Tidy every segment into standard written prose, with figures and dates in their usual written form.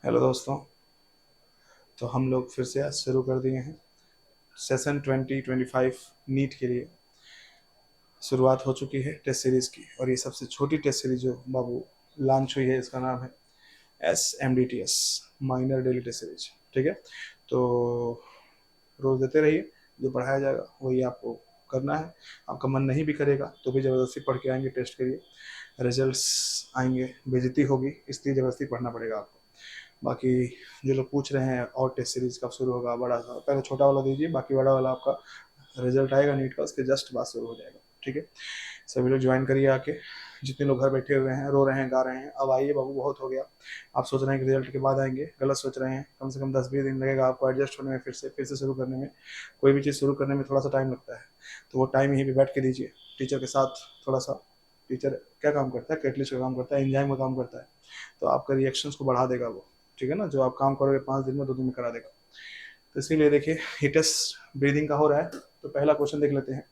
Hello दोस्तों। तो हम लोग फिर से आज शुरू कर दिए हैं सेशन 2025 नीट के लिए। शुरुआत हो चुकी है टेस्ट सीरीज़ की, और ये सबसे छोटी टेस्ट सीरीज जो बाबू लॉन्च हुई है, इसका नाम है SMDTS, minor daily test series. ठीक है, तो रोज़ देते रहिए, जो पढ़ाया जाएगा वही आपको करना है। आपका मन नहीं भी करेगा तो भी ज़बरदस्ती पढ़ के आएंगे टेस्ट के लिए, रिजल्ट्स आएंगे, बेइज्जती होगी, इसलिए ज़बरदस्ती पढ़ना पड़ेगा आपको। बाकी जो लोग पूछ रहे हैं और टेस्ट सीरीज कब शुरू होगा, बड़ा सा पहले छोटा वाला दीजिए, बाकी बड़ा वाला आपका रिजल्ट आएगा नीट का, उसके जस्ट बाद शुरू हो जाएगा। ठीक है, सभी लोग ज्वाइन करिए आके। जितने लोग घर बैठे हुए हैं, रो रहे हैं, गा रहे हैं, अब आइए बाबू, बहुत हो गया। आप सोच रहे हैं कि रिजल्ट के बाद आएंगे, गलत सोच रहे हैं। कम से कम 10-20 दिन लगेगा आपको एडजस्ट होने में, फिर से शुरू करने में। कोई भी चीज़ शुरू करने में थोड़ा सा टाइम लगता है, तो वो टाइम यहीं पे बैठ के दीजिए टीचर के साथ थोड़ा सा। टीचर क्या काम करता है? कैटलिस्ट का काम करता है, एंजाइम का काम करता है, तो आपका रिएक्शंस को बढ़ा देगा वो। ठीक है ना, जो आप काम करोगे 5 दिन में 2 दिन में करा देगा। तो इसीलिए देखिए, ये टेस्ट ब्रीदिंग का हो रहा है। तो पहला क्वेश्चन देख लेते हैं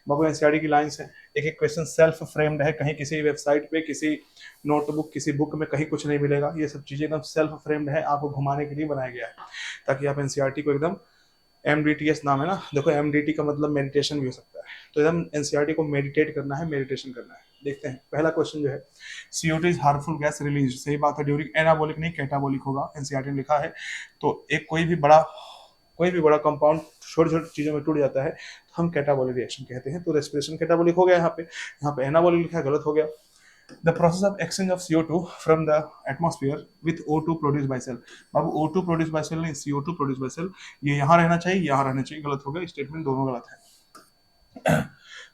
बाबू। एनसीईआरटी की लाइंस है, एक एक क्वेश्चन सेल्फ फ्रेम्ड है, कहीं किसी वेबसाइट पे, किसी नोटबुक, किसी बुक में कहीं कुछ नहीं मिलेगा। ये सब चीजें एकदम सेल्फ फ्रेम्ड है, आपको घुमाने के लिए बनाया गया है, ताकि आप एनसीईआरटी को एकदम, MDTS नाम है ना, देखो MDT का मतलब मेडिटेशन भी हो सकता है, तो एकदम एनसीईआरटी को मेडिटेट करना है, मेडिटेशन करना है। देखते हैं पहला क्वेश्चन जो है, CO2 is harmful gas release, सही बात है, ड्यूरिंग एनाबॉलिक नहीं कैटाबॉलिक होगा, एनसीईआरटी ने लिखा है। तो एक कोई भी बड़ा कंपाउंड छोटी छोटी चीजों में टूट जाता है तो हम कैटाबॉलिक रिएक्शन कहते हैं। तो रेस्पिरेशन कैटाबॉलिक हो गया, यहाँ पे एनाबॉलिक लिखा है, गलत हो गया। The process of exchange of CO2 from the atmosphere with O2 produced by cell, Babu O2 produced by cell नहीं, CO2 produced by cell। ये यहाँ रहना चाहिए, यहाँ रहना चाहिए, गलत हो गया, स्टेटमेंट दोनों गलत है।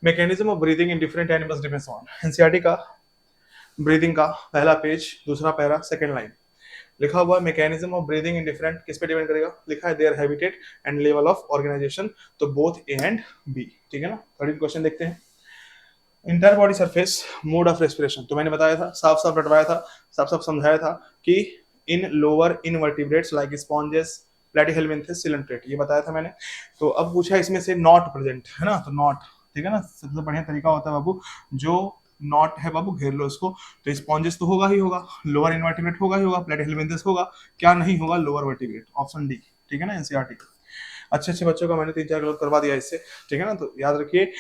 Mechanism of breathing in different animals depends on, NCERT का ब्रीदिंग का पहला पेज, दूसरा पैरा, सेकंड लाइन लिखा हुआ है, mechanism of breathing in different, किस पे डिपेंड करेगा? लिखा है there habitat and level of organisation, तो बोथ ए एंड बी। ठीक है ना, थर्ड क्वेश्चन देखते हैं। Inter body surface mode of respiration, तो मैंने बताया था, साफ साफ रटवाया था, साफ साफ समझाया था कि in lower invertebrates like sponges, platyhelminthes, coelenterate, ये बताया था मैंने। तो अब पूछा इसमें से नॉट प्रेजेंट है ना, तो नॉट, ठीक है ना, सबसे बढ़िया तरीका होता है बाबू, जो नॉट है बाबू घेर लो इसको। तो स्पॉन्जेस तो होगा ही होगा, लोअर इनवर्टिब्रेट होगा ही होगा, प्लेटिहेल्मिन्थेस होगा, क्या नहीं होगा? Lower vertebrate, option D. ठीक है ना, एनसीईआरटी। अच्छे अच्छे बच्चों का मैंने 3-4 गलत करवा दिया इससे। ठीक है ना, तो याद रखिए,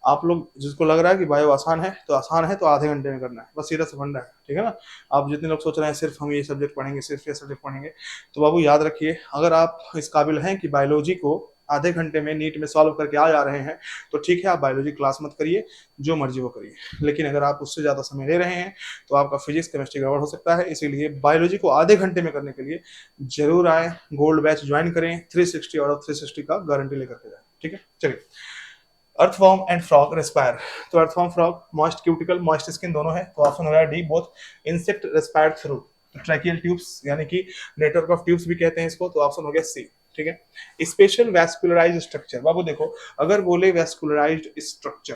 आप लोग जिसको लग रहा है कि बायो आसान है, तो आसान है तो आधे घंटे में करना है, बस सीधा सा फंडा है। ठीक है ना, आप जितने लोग सोच रहे हैं सिर्फ हम ये सब्जेक्ट पढ़ेंगे, सिर्फ ये सब्जेक्ट पढ़ेंगे, तो बाबू याद रखिए, अगर आप इस काबिल हैं कि बायोलॉजी को आधे घंटे में नीट में सॉल्व करके आ जा रहे हैं, तो ठीक है, आप बायोलॉजी क्लास मत करिए, जो मर्जी वो करिए। लेकिन अगर आप उससे ज़्यादा समय ले रहे हैं तो आपका फिजिक्स केमिस्ट्री गड़बड़ हो सकता है, इसीलिए बायोलॉजी को आधे घंटे में करने के लिए जरूर आए, गोल्ड बैच ज्वाइन करें, 360 आउट ऑफ 360 का गारंटी लेकर के जाए। ठीक है, चलिए। अर्थवॉर्म एंड फ्रॉग रेस्पायर, तो earthworm, frog, moist cuticle, moist skin दोनों है, तो ऑप्शन हो रहा है D, both. Insect respire through, tracheal tubes, यानी कि नेटवर्क ऑफ ट्यूब्स भी कहते हैं इसको, तो ऑप्शन हो गया सी। ठीक है। स्पेशल वैस्कुलराइज्ड स्ट्रक्चर, बाबू देखो, अगर बोले वैस्कुलराइज्ड स्ट्रक्चर,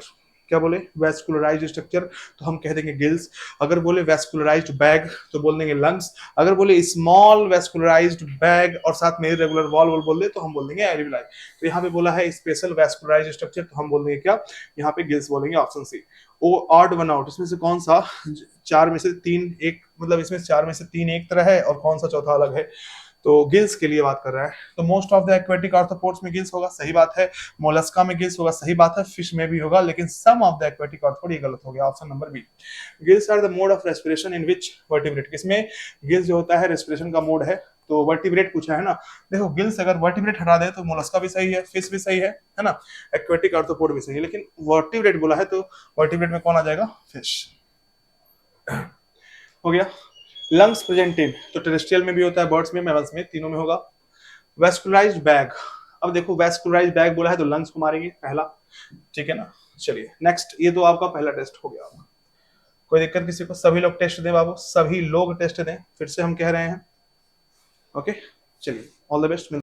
क्या बोले? वैस्कुलराइज्ड स्ट्रक्चर, तो हम कह देंगे गिल्स। अगर बोले वैस्कुलराइज्ड बैग, तो बोल देंगे लंग्स। अगर बोले स्मॉल वैस्कुलराइज्ड बैग और साथ में रेगुलर वॉल बोल दे, तो हम बोल देंगे एल्विलाई। तो यहाँ पे बोला है स्पेशल वैस्कुलराइज्ड स्ट्रक्चर, तो हम बोल देंगे क्या? यहाँ पे गिल्स बोलेंगे, ऑप्शन सी। ओ ऑड वन आउट, इसमें से कौन सा चार में से तीन एक, मतलब इसमें चार में से तीन एक तरह है और कौन सा चौथा अलग है? तो गिल्स के लिए बात कर रहा है, तो most of the aquatic arthropods में गिल्स होगा, सही बात है। मोलस्का में गिल्स होगा, सही बात है। फिश में भी होगा, लेकिन some of the aquatic arthropod, ये गलत हो गया, option number B. Gills are the mode of respiration in which vertebrate, किसमें गिल्स जो होता है रेस्पिरेशन का मोड है, तो वर्टिब्रेट पूछा है ना। देखो, गिल्स अगर वर्टिब्रेट हटा दे तो मोलस्का भी सही है, फिश भी सही है ना, एक्वेटिक आर्थ्रोपोड भी सही है, लेकिन वर्टिब्रेट बोला है तो वर्टिब्रेट में कौन आ जाएगा? फिश। हो गया। लंग्स प्रेजेंट इन, तो टेरेस्ट्रियल में भी होता है, बर्ड्स में, मैमल्स में, तीनों में होगा। वेस्कुलराइज्ड बैग, अब देखो वेस्कुलराइज्ड बैग बोला है तो लंग्स को मारेंगे पहला। ठीक है ना, चलिए नेक्स्ट, ये तो आपका पहला टेस्ट हो गया। कोई दिक्कत किसी को? सभी लोग टेस्ट दें बाबू, सभी लोग टेस्ट दें, फिर से हम कह रहे हैं। ओके, चलिए, ऑल द बेस्ट।